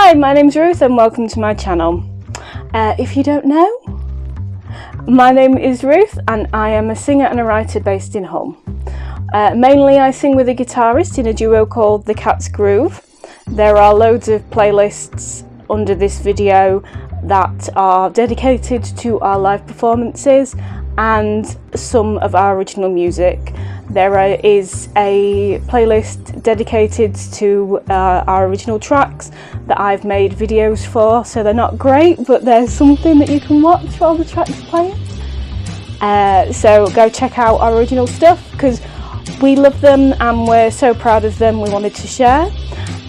Hi, my name's Ruth and welcome to my channel. If you don't know, my name is Ruth and I am a singer and a writer based in Hull. Mainly I sing with a guitarist in a duo called The Cat's Groove. There are loads of playlists under this video that are dedicated to our live performances and some of our original music. There is a playlist dedicated to our original tracks that I've made videos for, so they're not great, but there's something that you can watch while the track's playing. So go check out our original stuff because we love them and we're so proud of them, we wanted to share.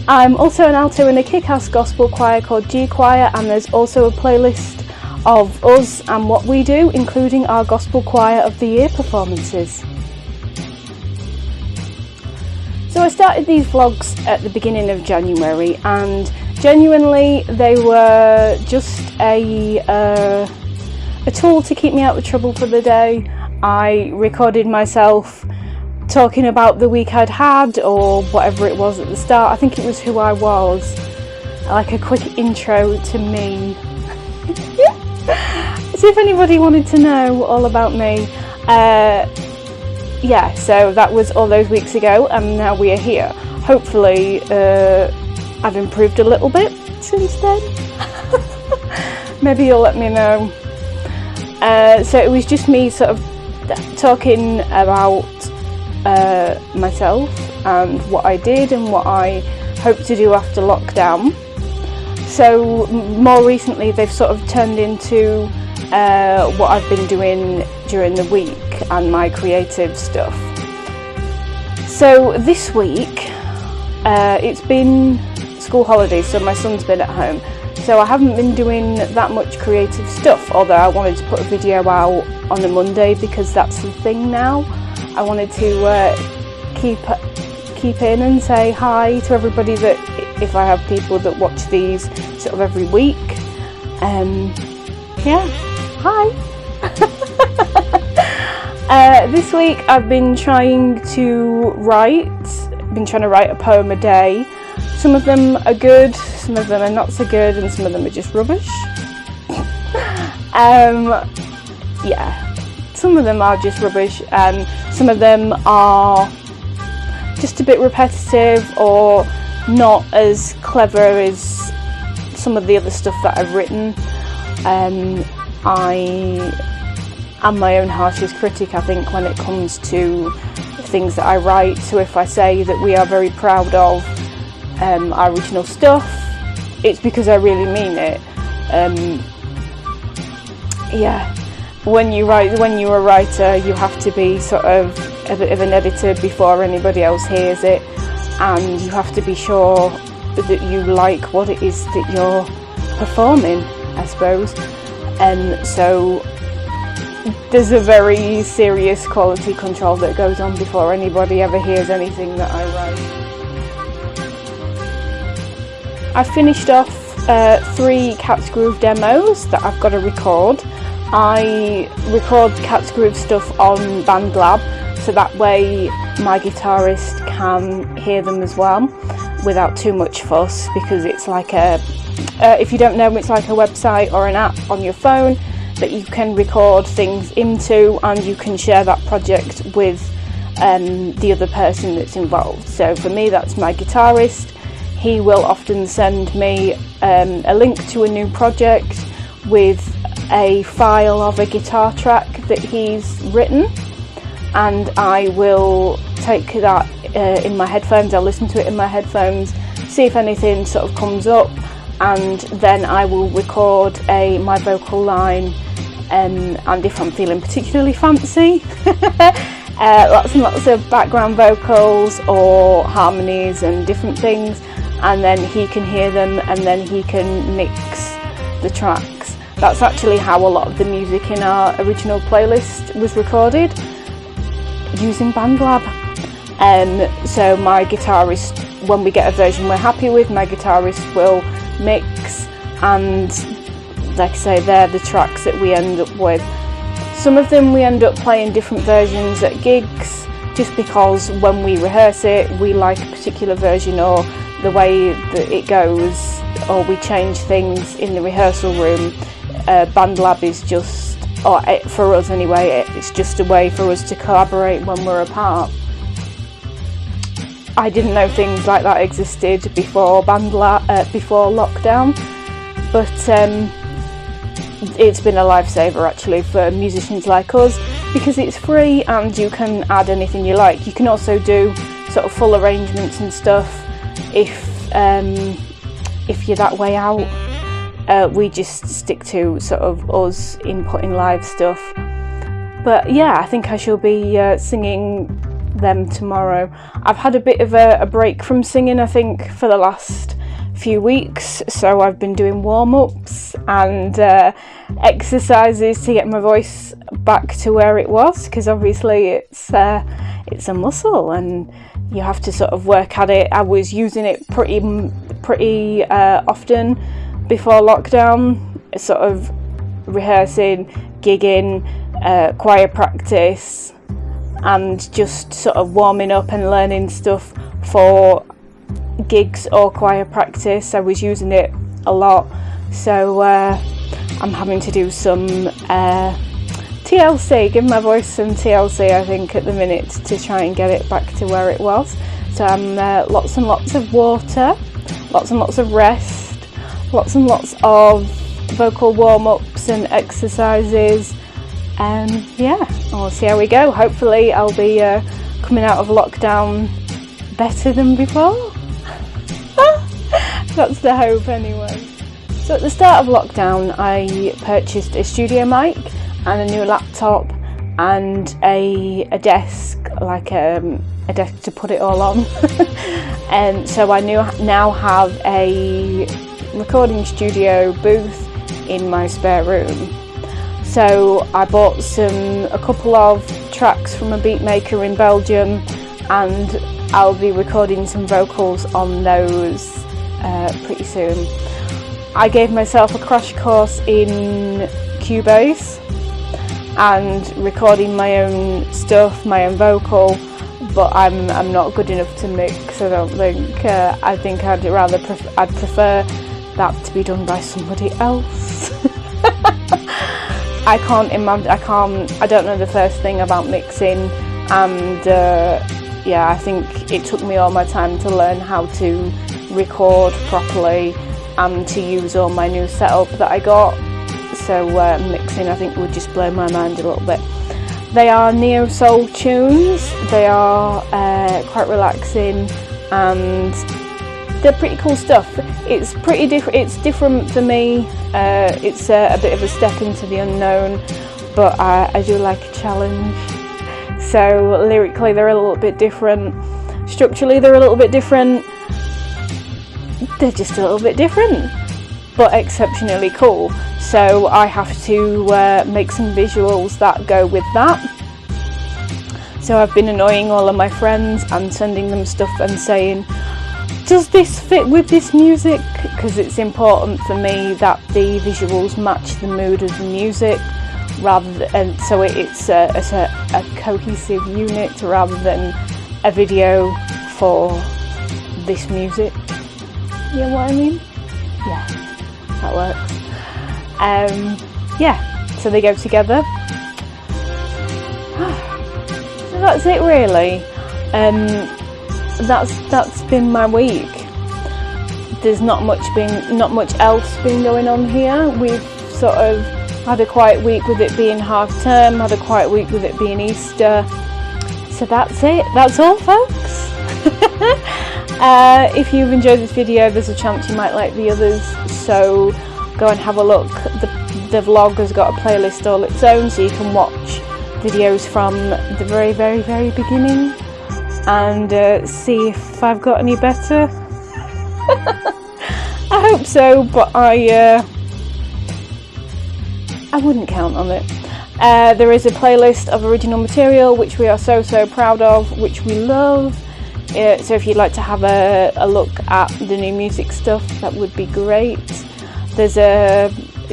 I'm also an alto in a kick-ass gospel choir called G Choir, and there's also a playlist of us and what we do, including our Gospel Choir of the Year performances. So I started these vlogs at the beginning of January, and genuinely they were just a tool to keep me out of trouble for the day. I recorded myself talking about the week I'd had or whatever it was at the start. I think it was who I was, like a quick intro to me. See if anybody wanted to know all about me. Yeah, so that was all those weeks ago and now we are here. Hopefully I've improved a little bit since then. Maybe you'll let me know. So it was just me sort of talking about myself and what I did and what I hope to do after lockdown. So more recently they've sort of turned into what I've been doing during the week and my creative stuff. So this week it's been school holidays, so my son's been at home, so I haven't been doing that much creative stuff, although I wanted to put a video out on a Monday because that's the thing now. I wanted to keep in and say hi to everybody, that if I have people that watch these sort of every week. Yeah, hi. This week I've been trying to write a poem a day. Some of them are good, some of them are not so good, and some of them are just rubbish. Yeah, some of them are just rubbish and some of them are just a bit repetitive or not as clever as some of the other stuff that I've written. I am my own harshest critic, I think, when it comes to things that I write. So if I say that we are very proud of our original stuff, it's because I really mean it. Yeah, when you're a writer, you have to be sort of a bit of an editor before anybody else hears it, and you have to be sure that you like what it is that you're performing, I suppose. So there's a very serious quality control that goes on before anybody ever hears anything that I write. I finished off 3 Cat's Groove demos that I've got to record. I record Cat's Groove stuff on BandLab, so that way my guitarist can hear them as well without too much fuss, because it's like if you don't know, it's like a website or an app on your phone that you can record things into, and you can share that project with the other person that's involved. So for me, that's my guitarist. He will often send me a link to a new project with a file of a guitar track that he's written, and I will take that in my headphones. I'll listen to it in my headphones, see if anything sort of comes up, and then I will record my vocal line, and if I'm feeling particularly fancy, lots and lots of background vocals or harmonies and different things, and then he can hear them and then he can mix the tracks. That's actually how a lot of the music in our original playlist was recorded, using BandLab. So my guitarist, when we get a version we're happy with, my guitarist will mix, and like I say, they're the tracks that we end up with. Some of them we end up playing different versions at gigs, just because when we rehearse it we like a particular version, or the way that it goes, or we change things in the rehearsal room, Band Lab is just, for us anyway, it's just a way for us to collaborate when we're apart. I didn't know things like that existed before before lockdown, but it's been a lifesaver actually for musicians like us, because it's free and you can add anything you like. You can also do sort of full arrangements and stuff if you're that way out. We just stick to sort of us inputting live stuff. But yeah, I think I shall be singing them tomorrow. I've had a bit of a break from singing, I think, for the last few weeks, so I've been doing warm-ups and exercises to get my voice back to where it was, because obviously it's a muscle and you have to sort of work at it. I was using it pretty often before lockdown, sort of rehearsing, gigging, choir practice, and just sort of warming up and learning stuff for gigs or choir practice. I was using it a lot, so I'm having to do some TLC, give my voice some TLC I think at the minute, to try and get it back to where it was. So I'm lots and lots of water, lots and lots of rest, lots and lots of vocal warm-ups and exercises, and yeah, we'll see how we go. Hopefully I'll be coming out of lockdown better than before. That's the hope anyway. So at the start of lockdown I purchased a studio mic and a new laptop and a desk, like a desk to put it all on. And so I now have a recording studio booth in my spare room. So I bought a couple of tracks from a beat maker in Belgium, and I'll be recording some vocals on those pretty soon. I gave myself a crash course in Cubase and recording my own stuff, my own vocal, but I'm not good enough to mix. I don't think. I think I'd prefer that to be done by somebody else. I don't know the first thing about mixing, and yeah, I think it took me all my time to learn how to record properly and to use all my new setup that I got. So mixing, I think, would just blow my mind a little bit. They are neo soul tunes. They are quite relaxing and they're pretty cool stuff. It's pretty different. It's different for me. It's a bit of a step into the unknown, but I do like a challenge. So lyrically they're a little bit different. Structurally they're a little bit different. They're just a little bit different, but exceptionally cool. So I have to make some visuals that go with that. So I've been annoying all of my friends and sending them stuff and saying, does this fit with this music? Because it's important for me that the visuals match the mood of the music, and so it's a cohesive unit rather than a video for this music. You know what I mean? Yeah, that works. Yeah, so they go together. So that's it really. That's been my week. There's not much else been going on here. We've sort of had a quiet week with it being half term, had a quiet week with it being Easter. So that's it. That's all, folks. If you've enjoyed this video, there's a chance you might like the others, so go and have a look. The vlog has got a playlist all its own, so you can watch videos from the very, very, very beginning and see if I've got any better. I hope so, but I wouldn't count on it. There is a playlist of original material which we are so proud of, which we love. So if you'd like to have a look at the new music stuff, that would be great. There's a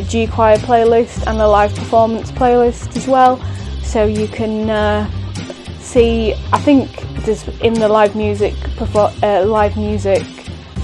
G choir playlist and a live performance playlist as well, so you can see. I think there's in the live music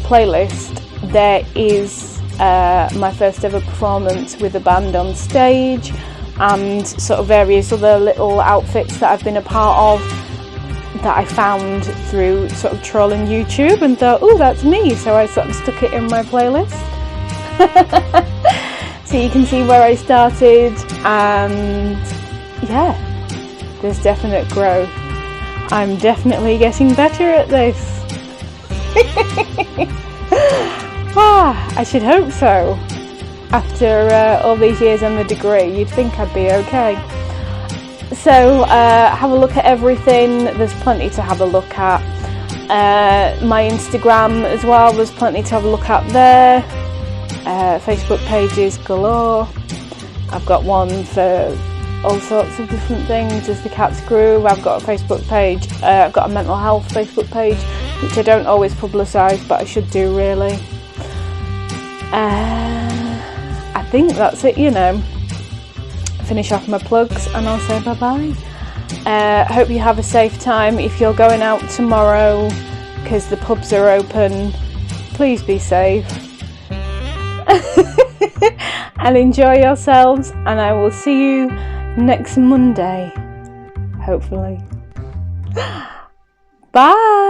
playlist, there is my first ever performance with a band on stage, and sort of various other little outfits that I've been a part of that I found through sort of trolling YouTube and thought, oh, that's me, so I sort of stuck it in my playlist. So you can see where I started, and yeah, there's definite growth. I'm definitely getting better at this. I should hope so. After all these years on the degree, you'd think I'd be okay. So have a look at everything. There's plenty to have a look at. My Instagram as well, there's plenty to have a look at there. Facebook pages galore. I've got one for all sorts of different things. There's the Cats Groove. I've got a Facebook page. I've got a mental health Facebook page, which I don't always publicise, but I should do really. I think that's it, you know. Finish off my plugs and I'll say bye-bye. Hope you have a safe time. If you're going out tomorrow because the pubs are open, please be safe. And enjoy yourselves, and I will see you next Monday, hopefully. Bye.